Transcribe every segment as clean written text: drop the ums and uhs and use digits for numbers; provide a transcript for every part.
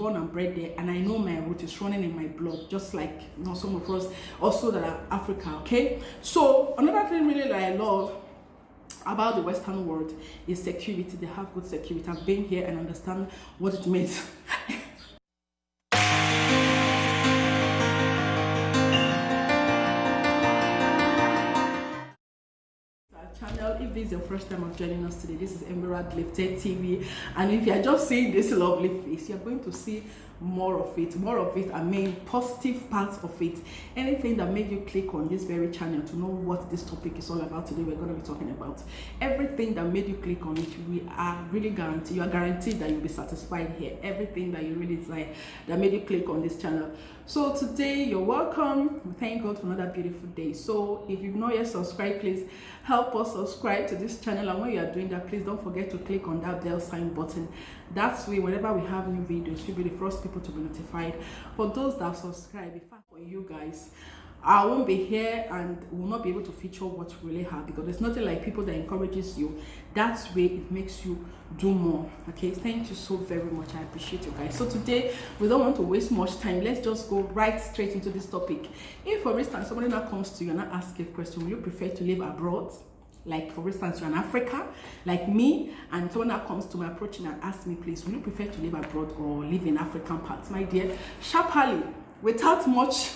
born and bred there, and I know my root is running in my blood, just like some of us also that are Africa. Okay, so another thing really that I love about the Western world is security. They have good security. I've been here and understand what it means. Channel. If this is your first time of joining us today, this is Emerald Lifted TV, and if you are just seeing this lovely face, you're going to see more of it. I mean, positive parts of it. Anything that made you click on this very channel to know what this topic is all about today, we're going to be talking about. Everything that made you click on it, we are really guaranteed. You are guaranteed that you'll be satisfied here. Everything that you really desire that made you click on this channel. So today, you're welcome. We thank God for another beautiful day. So if you've not yet subscribed, please help us subscribe to this channel, and when you are doing that, please don't forget to click on that bell sign button. That's way whenever we have new videos, you'll be the first people to be notified. For those that subscribe, in fact, for you guys, I won't be here and will not be able to feature what you really have, because there's nothing like people that encourages you. That's way it makes you do more. Okay, thank you so very much. I appreciate you guys. So today we don't want to waste much time. Let's just go right straight into this topic. If for instance somebody now comes to you and asks you a question, will you prefer to live abroad? Like for instance, you're in Africa, like me, and someone that comes to me approaching and asks me, please, will you prefer to live abroad or live in African parts? My dear, sharply, without much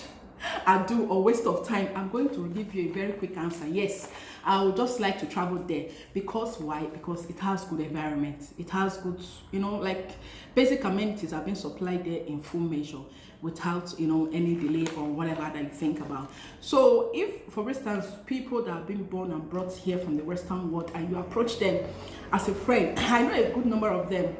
ado or waste of time, I'm going to give you a very quick answer. Yes, I would just like to travel there. Because why? Because it has good environment. It has good, like basic amenities have been supplied there in full measure, without any delay or whatever that you think about. So if for instance people that have been born and brought here from the Western world and you approach them as a friend, I know a good number of them,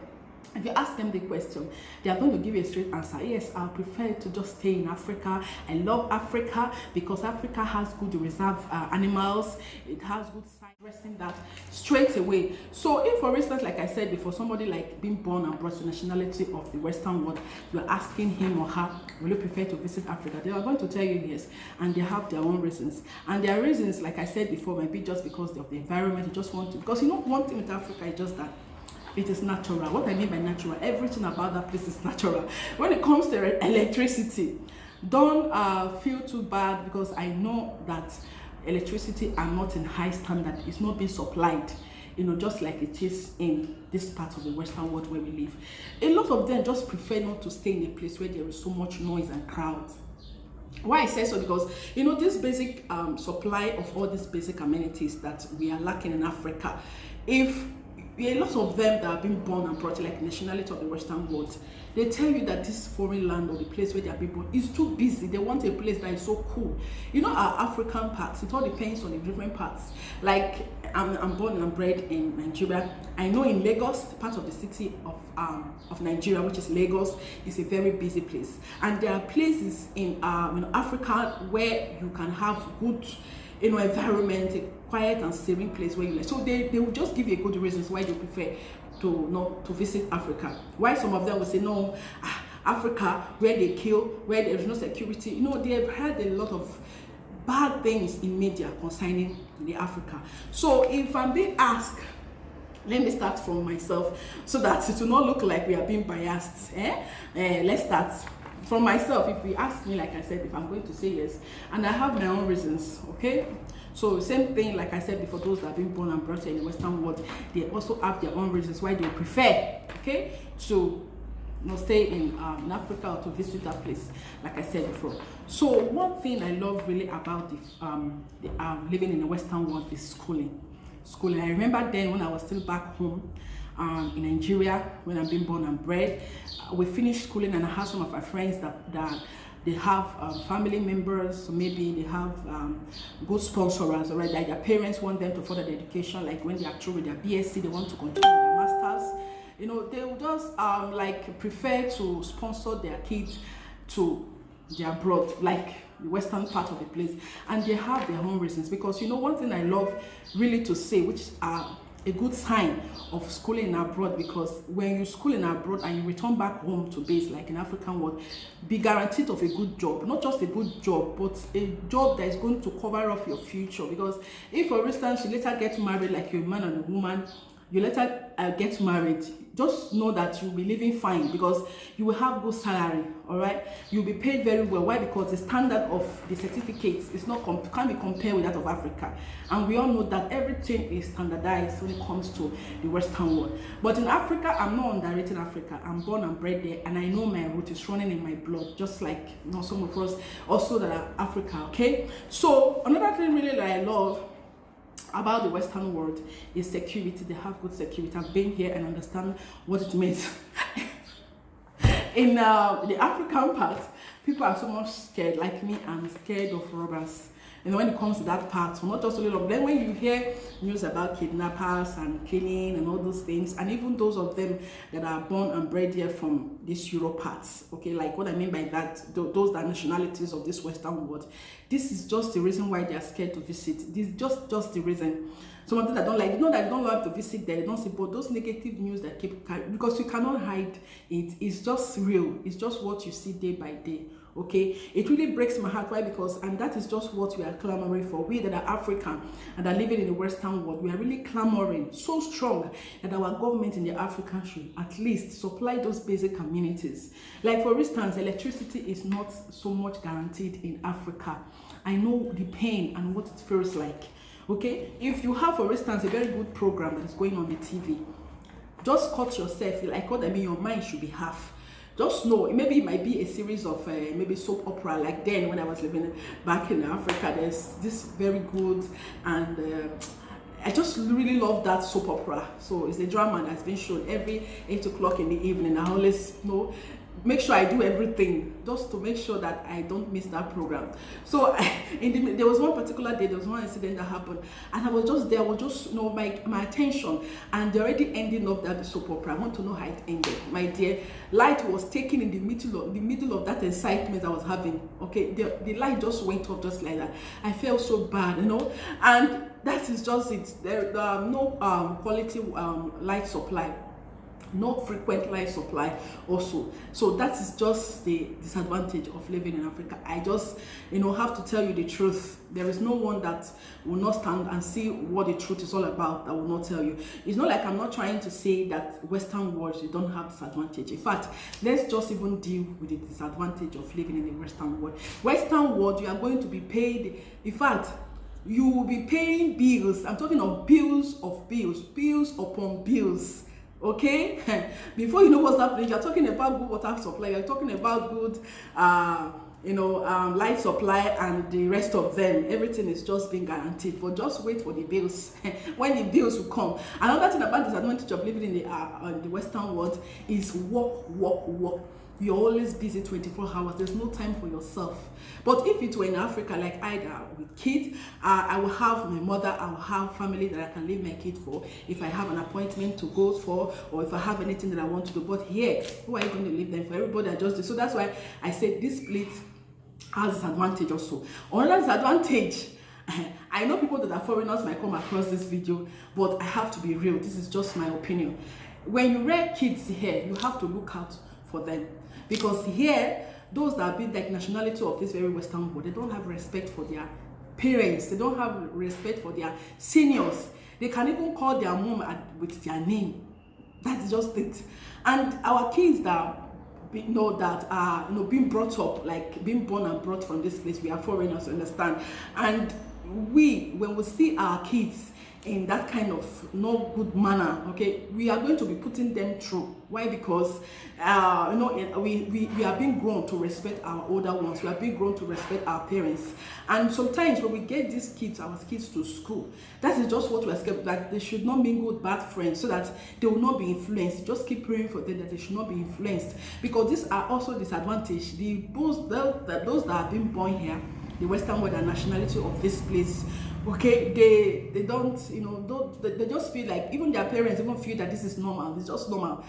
if you ask them the question, they are going to give you a straight answer. Yes, I prefer to just stay in Africa. I love Africa because Africa has good reserve animals. It has good side dressing that straight away. So if for instance, like I said before, somebody like being born and brought the nationality of the Western world, you're asking him or her, will you prefer to visit Africa? They are going to tell you yes, and they have their own reasons. And their reasons, like I said before, might be just because of the environment. You just want to, because one thing with Africa is just that it is natural. What I mean by natural, everything about that place is natural. When it comes to electricity, don't feel too bad, because I know that electricity are not in high standard. It's not being supplied, just like it is in this part of the Western world where we live. A lot of them just prefer not to stay in a place where there is so much noise and crowd. Why I say so? Because this basic supply of all these basic amenities that we are lacking in Africa, if a lot of them that have been born and brought, like nationality of the Western world, they tell you that this foreign land or the place where they are being born is too busy. They want a place that is so cool. Our African parts, it all depends on the different parts. Like I'm born and bred in Nigeria. I know in Lagos, part of the city of Nigeria, which is Lagos, is a very busy place. And there are places in Africa where you can have good environment, a quiet and serene place where you like. So they will just give you a good reasons why they prefer to visit Africa. Why some of them will say no, Africa where they kill, where there is no security. They have heard a lot of bad things in media concerning the Africa. So if I'm being asked, let me start from myself so that it will not look like we are being biased. Let's start from myself. If you ask me, like I said, if I'm going to say yes, and I have my own reasons, okay? So same thing, like I said before, those that have been born and brought here in the Western world, they also have their own reasons why they prefer, okay, to stay in Africa or to visit that place, like I said before. So one thing I love really about living in the Western world is schooling. I remember then when I was still back home, in Nigeria, when I've been born and bred, we finished schooling, and I have some of my friends that they have family members, so maybe they have good sponsors, right? Like their parents want them to further their education, like when they are through with their BSc, they want to continue their masters. They will just like prefer to sponsor their kids to their abroad, like the western part of the place, and they have their own reasons. Because one thing I love really to say, which are a good sign of schooling abroad, because when you school in abroad and you return back home to base, like in African world, be guaranteed of a good job. Not just a good job, but a job that is going to cover up your future. Because if for instance you later get married, like you're a man and a woman, you later get married, just know that you'll be living fine because you will have good salary, all right? You'll be paid very well. Why? Because the standard of the certificates is not can't be compared with that of Africa, and we all know that everything is standardized when it comes to the Western world. But in Africa, I'm not underrated Africa. I'm born and bred there, and I know my root is running in my blood, just like some of us also that are Africa. Okay, so another thing really that I love about the Western world is security. They have good security. I've been here and understand what it means. In the African part, people are so much scared. Like me, I'm scared of robbers. And when it comes to that part, so not just a little. Then when you hear news about kidnappers and killing and all those things, and even those of them that are born and bred here from these Europe parts, okay, like what I mean by that, those are nationalities of this Western world. This is just the reason why they are scared to visit. This is just the reason. Some of them that don't like, that they don't love to visit there, they don't see, but those negative news that keep carrying, because you cannot hide it. It's just real. It's just what you see day by day. Okay, it really breaks my heart. Why? Because, and that is just what we are clamoring for. We that are African and are living in the Western world, we are really clamoring so strong that our government in the African should at least supply those basic amenities. Like for instance, electricity is not so much guaranteed in Africa. I know the pain and what it feels like. Okay, if you have, for instance, a very good program that is going on the TV, just cut yourself. Like what I mean, your mind should be half. Just know, maybe it might be a series of maybe soap opera, like then when I was living back in Africa, there's this very good, and I just really love that soap opera. So it's a drama that's been shown every 8 o'clock in the evening. I always make sure I do everything just to make sure that I don't miss that program. So there was one particular day, there was one incident that happened, and I was just there. I was just my attention, and they're already ending up that soap opera. I want to know how it ended. My dear, light was taken in the middle of that excitement I was having. Okay, the light just went off just like that. I felt so bad, and that is just it. There are no quality light supply. No frequent light supply also. So that is just the disadvantage of living in Africa. I just have to tell you the truth. There is no one that will not stand and see what the truth is all about that will not tell you. It's not like I'm not trying to say that Western world, you don't have disadvantage. In fact, let's just even deal with the disadvantage of living in the Western world. Western world, you are going to be paid. In fact, you will be paying bills. I'm talking of bills upon bills. Okay, before you know what's happening, you're talking about good water supply, you're talking about good light supply, and the rest of them, everything is just being guaranteed. But just wait for the bills. When the bills will come. Another thing about the disadvantage of living in the Western world is work. You're always busy 24 hours. There's no time for yourself. But if it were in Africa, like either with kids, I will have my mother, I will have family that I can leave my kid for if I have an appointment to go for, or if I have anything that I want to do. But here, who are you going to leave them for? Everybody adjusts. So that's why I said this split has disadvantage also. Another disadvantage, I know people that are foreigners might come across this video, but I have to be real. This is just my opinion. When you rear kids here, you have to look out for them. Because here, those that have been like nationality of this very Western world, they don't have respect for their parents. They don't have respect for their seniors. They can even call their mom with their name. That's just it. And our kids that are being brought up, like being born and brought from this place, we are foreigners, understand. And when we see our kids in that kind of no good manner, okay, we are going to be putting them through. Why? Because we are being grown to respect our older ones. We are being grown to respect our parents. And sometimes when we get our kids to school, that is just what we are scared, that they should not mingle with bad friends, so that they will not be influenced. Just keep praying for them that they should not be influenced, because these are also disadvantage. Those that have been born here, the Western world and nationality of this place, okay, they don't, they just feel like, even their parents even feel that this is normal. It's just normal.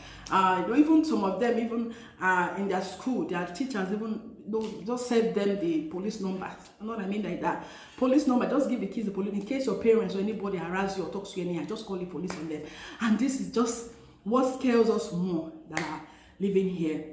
Even some of them, even in their school, their teachers even just send them the police number. You know what I mean like that? Police number, just give the kids the police, in case your parents or anybody harass you or talks to you anyhow, just call the police on them. And this is just what scares us more that are living here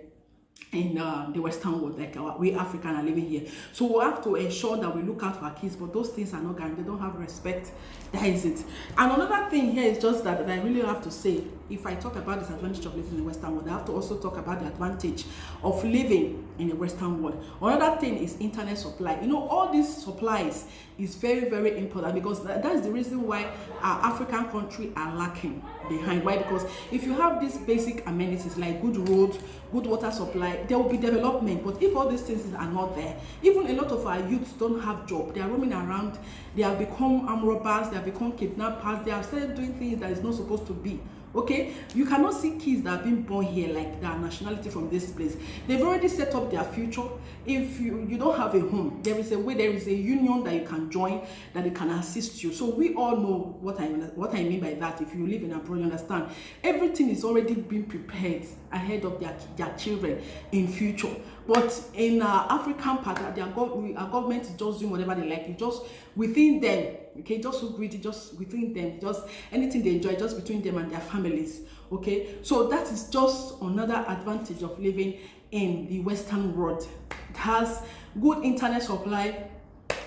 in the Western world, like we African are living here. So we have to ensure that we look out for our kids, but those things are not guaranteed. They don't have respect. That is it. And another thing here is just that I really have to say, if I talk about the disadvantage of living in the Western world, I have to also talk about the advantage of living in the Western world. Another thing is internet supply. You know, all these supplies is very, very important, because that's the reason why our African country are lacking behind. Why? Because if you have these basic amenities like good roads, good water supply, there will be development. But if all these things are not there, even a lot of our youths don't have job. They are roaming around, they have become armed robbers, they have become kidnappers, they have started doing things that is not supposed to be. Okay, you cannot see kids that have been born here like their nationality from this place. They've already set up their future. If you don't have a home, there is a way, there is a union that you can join that it can assist you. So we all know what I mean by that. If you live in abroad, you understand everything is already being prepared ahead of their children in future. But in African part, our government is just doing whatever they like. It's just within them. Okay, just so greedy, just within them, just anything they enjoy, just between them and their families. Okay, so that is just another advantage of living in the Western world. It has good internet supply.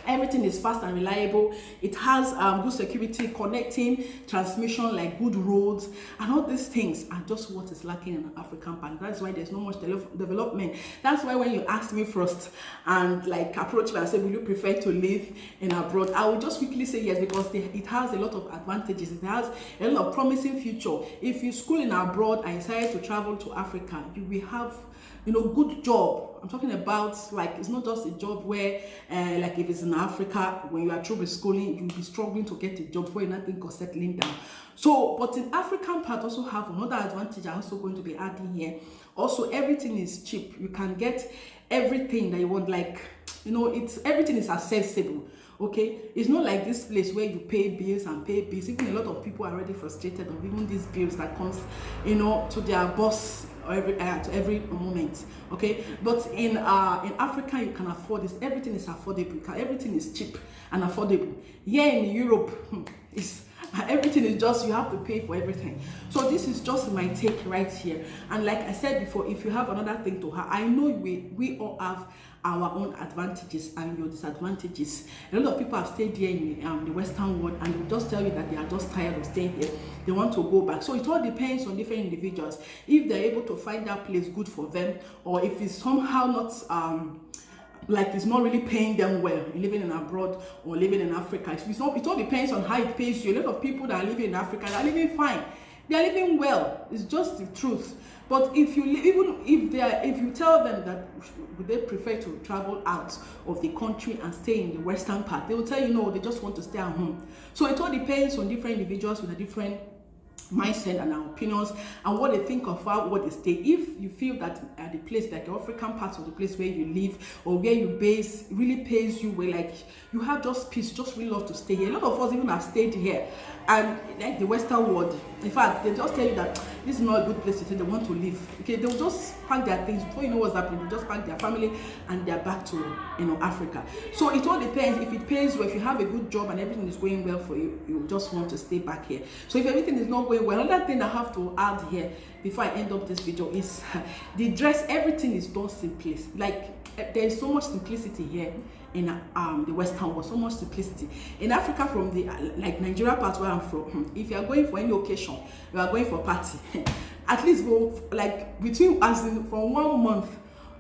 Everything is fast and reliable. It has good security, connecting, transmission, like good roads, and all these things are just what is lacking in an African part. That's why there's no much development. That's why when you ask me first and like approach me and say, will you prefer to live in abroad? I will just quickly say yes, because it has a lot of advantages. It has a lot of promising future. If you school in abroad and decide to travel to Africa, you will have, you know, good job. I'm talking about, like, it's not just a job where like if it's in Africa, when you are through with schooling, you'll be struggling to get a job for nothing or settling down. So, but in African part also have another advantage I'm also going to be adding here. Also, everything is cheap. You can get everything that you want, like, you know, everything is accessible. Okay, it's not like this place where you pay bills and pay bills. Even a lot of people are already frustrated of even these bills that comes, you know, to their boss to every moment. Okay, but in Africa you can afford this. Everything is affordable. Everything is cheap and affordable. Here in Europe, everything is just, you have to pay for everything. So this is just my take right here. And like I said before, if you have another thing to have, I know we all have our own advantages and your disadvantages. A lot of people have stayed here in the Western world, and they'll just tell you that they are just tired of staying here. They want to go back. So it all depends on different individuals, if they're able to find that place good for them, or if it's somehow not like it's not really paying them well living in abroad or living in Africa. It all depends on how it pays you. A lot of people that are living in Africa, they're living fine, they're living well. It's just the truth. But if you tell them that they prefer to travel out of the country and stay in the Western part, they will tell you no, they just want to stay at home. So it all depends on different individuals with a different mindset and our opinions and what they think of what they stay. If you feel that the place, like the African part of the place where you live or where you base really pays you, where like you have just peace, just really love to stay here. A lot of us even have stayed here, and like the Western world, in fact, they just tell you that this is not a good place to stay. They want to leave. Okay, they'll just pack their things before you know what's happening. They just pack their family and they're back to, you know, Africa. So it all depends. If it pays well, if you have a good job and everything is going well for you, you just want to stay back here. So if everything is not going well, another thing I have to add here before I end up this video is the dress. Everything is done simply. Like there is so much simplicity here in the Western world, so much simplicity. In Africa, from the like Nigeria part where I'm from, if you are going for any occasion, you are going for party, at least for like between, as in from 1 month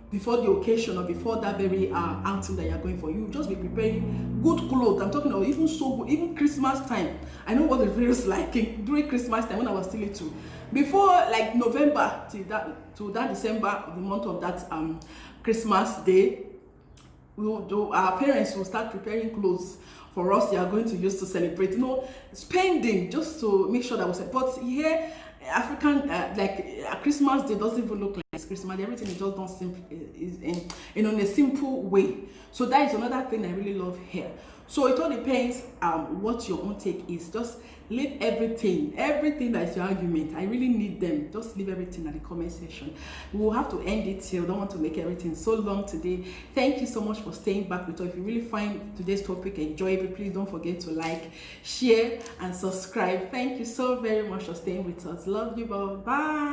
before the occasion or before that very outing that you're going for, you just be preparing good clothes. I'm talking about even so good, even Christmas time. I know what it feels like during Christmas time when I was still little. Before like November to that December, the month of that Christmas day, our parents will start preparing clothes for us. They are going to use to celebrate, you know, spending just to make sure that was. But here, African Christmas day doesn't even look like it's Christmas. Everything is just done simple, in a simple way. So that is another thing I really love here. So it all depends what your own take is. Just leave everything that is your argument. I really need them. Just leave everything at the comment section. We will have to end it here. We don't want to make everything so long today. Thank you so much for staying back with us. If you really find today's topic enjoyable, please don't forget to like, share, and subscribe. Thank you so very much for staying with us. Love you all. Bye.